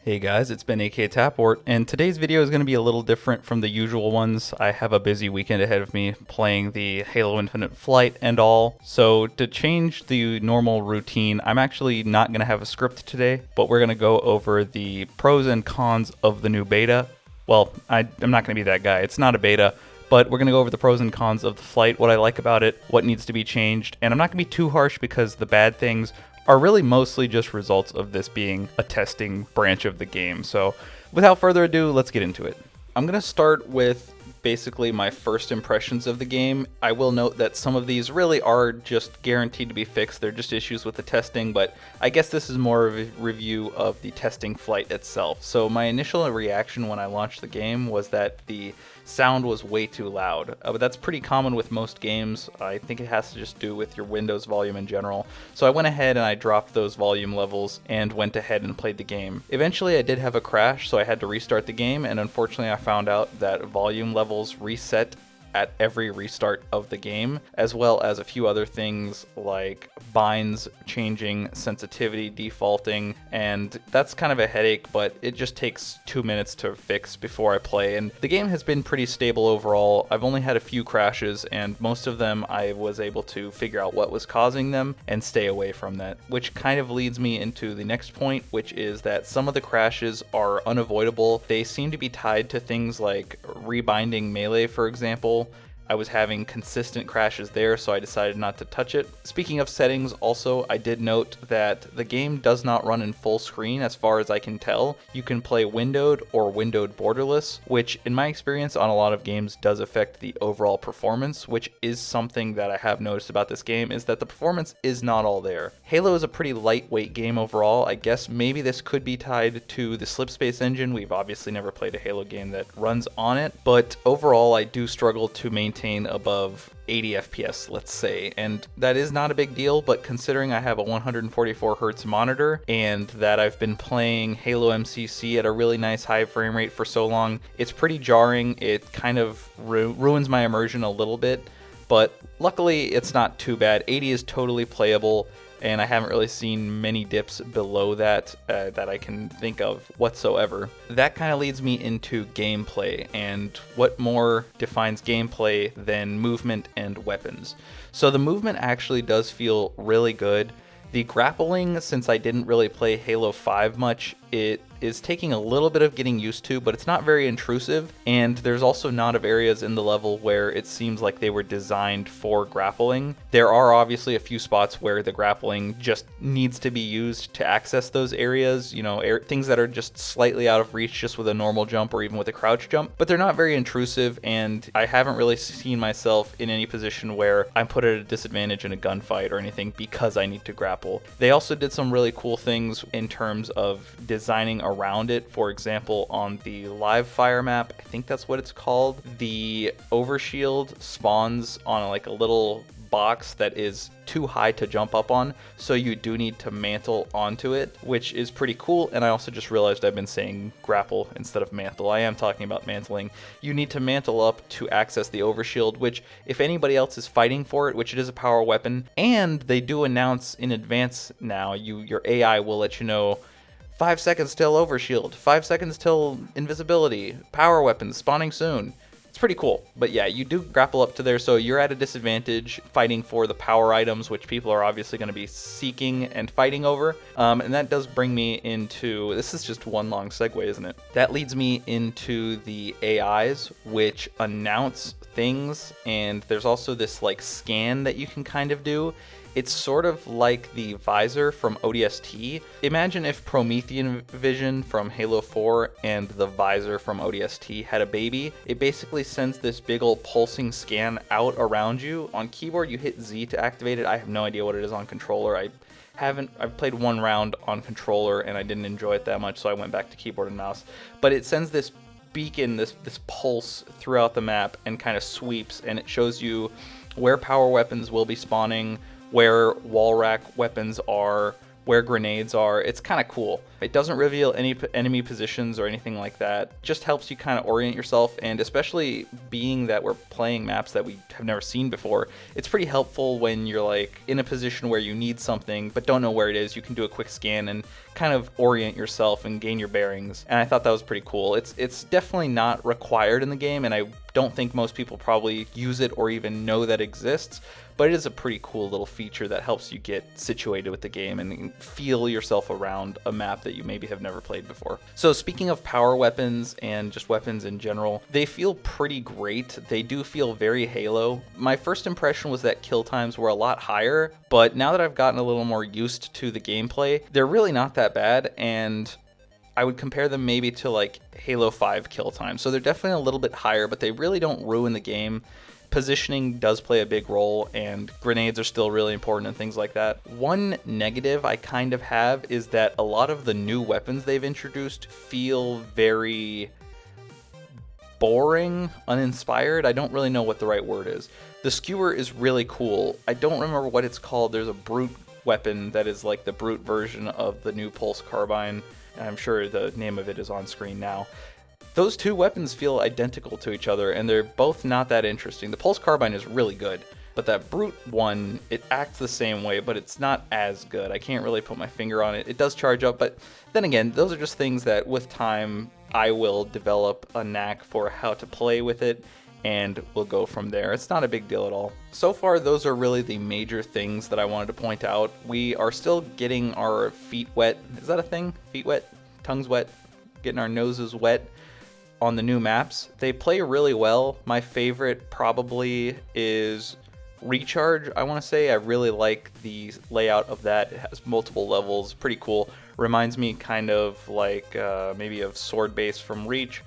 Hey guys, it's Ben aka Taport, and today's video is going to be a little different from the usual ones. I have a busy weekend ahead of me playing the Halo Infinite Flight and all, so to change the normal routine, I'm actually not going to have a script today, but we're going to go over the pros and cons of the new beta. Well, I'm not going to be that guy, it's not a beta, but we're going to go over the pros and cons of the flight, what I like about it, what needs to be changed, and I'm not going to be too harsh because the bad things are really mostly just results of this being a testing branch of the game. So without further ado, let's get into it. I'm going to start with basically my first impressions of the game. I will note that some of these really are just guaranteed to be fixed. They're just issues with the testing, but I guess this is more of a review of the testing flight itself. So my initial reaction when I launched the game was that the sound was way too loud, but that's pretty common with most games. I think it has to just do with your Windows volume in general. So I went ahead and I dropped those volume levels and went ahead and played the game. Eventually I did have a crash, so I had to restart the game, and unfortunately I found out that volume levels reset at every restart of the game, as well as a few other things like binds changing, sensitivity defaulting, and that's kind of a headache, but it just takes 2 minutes to fix before I play. And the game has been pretty stable overall. I've only had a few crashes, and most of them I was able to figure out what was causing them and stay away from that, which kind of leads me into the next point, which is that some of the crashes are unavoidable. They seem to be tied to things like rebinding melee, for example. I was having consistent crashes there, so I decided not to touch it. Speaking of settings, also, I did note that the game does not run in full screen as far as I can tell. You can play windowed or windowed borderless, which in my experience on a lot of games does affect the overall performance, which is something that I have noticed about this game, is that the performance is not all there. Halo is a pretty lightweight game overall. I guess maybe this could be tied to the Slipspace engine. We've obviously never played a Halo game that runs on it, but overall I do struggle to maintain above 80 FPS, let's say, and that is not a big deal, but considering I have a 144 Hz monitor and that I've been playing Halo MCC at a really nice high frame rate for so long, it's pretty jarring. It kind of ruins my immersion a little bit, but luckily it's not too bad. 80 is totally playable, and I haven't really seen many dips below that that I can think of whatsoever. That kind of leads me into gameplay, and what more defines gameplay than movement and weapons. So the movement actually does feel really good. The grappling, since I didn't really play Halo 5 much, it is taking a little bit of getting used to, but it's not very intrusive, and there's also not of areas in the level where it seems like they were designed for grappling. There are obviously a few spots where the grappling just needs to be used to access those areas, you know, things that are just slightly out of reach just with a normal jump or even with a crouch jump, but they're not very intrusive, and I haven't really seen myself in any position where I'm put at a disadvantage in a gunfight or anything because I need to grapple. They also did some really cool things in terms of designing around it. For example, on the live fire map, I think that's what it's called, the overshield spawns on like a little box that is too high to jump up on, so you do need to mantle onto it, which is pretty cool. And I also just realized I've been saying grapple instead of mantle. I am talking about mantling. You need to mantle up to access the overshield, which if anybody else is fighting for it, which it is a power weapon, and they do announce in advance now, your AI will let you know 5 seconds till overshield, 5 seconds till invisibility, power weapons spawning soon. It's pretty cool. But yeah, you do grapple up to there, so you're at a disadvantage fighting for the power items, which people are obviously going to be seeking and fighting over. And that does bring me into, this is just one long segue, isn't it? That leads me into the AIs, which announce things, and there's also this like scan that you can kind of do. It's sort of like the visor from ODST. Imagine if Promethean Vision from Halo 4 and the visor from ODST had a baby. It basically sends this big old pulsing scan out around you. On keyboard, you hit Z to activate it. I have no idea what it is on controller. I've played one round on controller and I didn't enjoy it that much, so I went back to keyboard and mouse. But it sends this beacon, this pulse throughout the map and kind of sweeps, and it shows you where power weapons will be spawning, where wall rack weapons are, where grenades are. It's kind of cool. It doesn't reveal any enemy positions or anything like that. Just helps you kind of orient yourself, and especially being that we're playing maps that we have never seen before, it's pretty helpful when you're like in a position where you need something but don't know where it is. You can do a quick scan and kind of orient yourself and gain your bearings. And I thought that was pretty cool. It's definitely not required in the game, and I don't think most people probably use it or even know that exists, but it is a pretty cool little feature that helps you get situated with the game and feel yourself around a map that you maybe have never played before. So speaking of power weapons and just weapons in general, they feel pretty great. They do feel very Halo. My first impression was that kill times were a lot higher, but now that I've gotten a little more used to the gameplay, they're really not that bad, and I would compare them maybe to like Halo 5 kill time. So they're definitely a little bit higher, but they really don't ruin the game. Positioning does play a big role, and grenades are still really important and things like that. One negative I kind of have is that a lot of the new weapons they've introduced feel very boring, uninspired. I don't really know what the right word is. The skewer is really cool. I don't remember what it's called. There's a brute weapon that is like the brute version of the new pulse carbine. I'm sure the name of it is on screen now. Those two weapons feel identical to each other, and they're both not that interesting. The pulse carbine is really good, but that brute one, it acts the same way, but it's not as good. I can't really put my finger on it. It does charge up, but then again, those are just things that with time I will develop a knack for how to play with it, and we'll go from there. It's not a big deal at all. So far, those are really the major things that I wanted to point out. We are still getting our feet wet. Is that a thing? Feet wet? Tongues wet? Getting our noses wet on the new maps. They play really well. My favorite probably is Recharge, I want to say. I really like the layout of that. It has multiple levels, pretty cool. Reminds me kind of like maybe of Sword Base from Reach.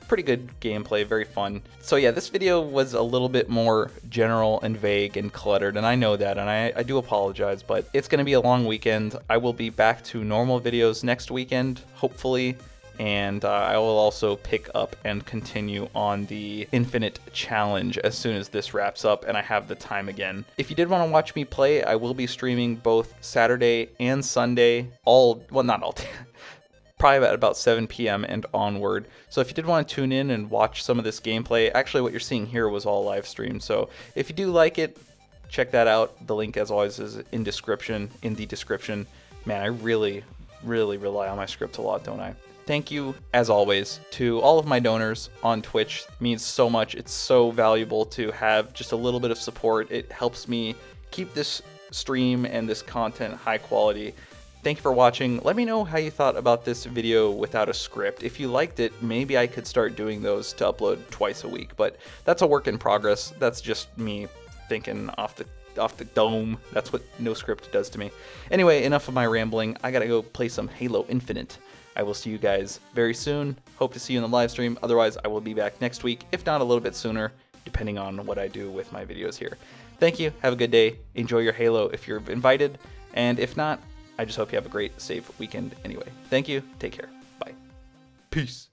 Pretty good gameplay, very fun. So yeah, this video was a little bit more general and vague and cluttered, and I know that, and I do apologize, but it's going to be a long weekend. I will be back to normal videos next weekend, hopefully. And I will also pick up and continue on the Infinite Challenge as soon as this wraps up and I have the time again. If you did want to watch me play, I will be streaming both Saturday and Sunday, not all day, probably at about 7 p.m. and onward. So if you did want to tune in and watch some of this gameplay, actually what you're seeing here was all live streamed. So if you do like it, check that out. The link, as always, is in the description. Man, I really rely on my script a lot, don't I? Thank you, as always, to all of my donors on Twitch. It means so much. It's so valuable to have just a little bit of support. It helps me keep this stream and this content high quality. Thank you for watching. Let me know how you thought about this video without a script. If you liked it, maybe I could start doing those to upload twice a week, but that's a work in progress. That's just me thinking off the dome. That's what no script does to me. Anyway, enough of my rambling. I gotta go play some Halo Infinite. I will see you guys very soon. Hope to see you in the live stream. Otherwise, I will be back next week, if not a little bit sooner, depending on what I do with my videos here. Thank you. Have a good day. Enjoy your Halo if you're invited. And if not, I just hope you have a great, safe weekend anyway. Thank you. Take care. Bye. Peace.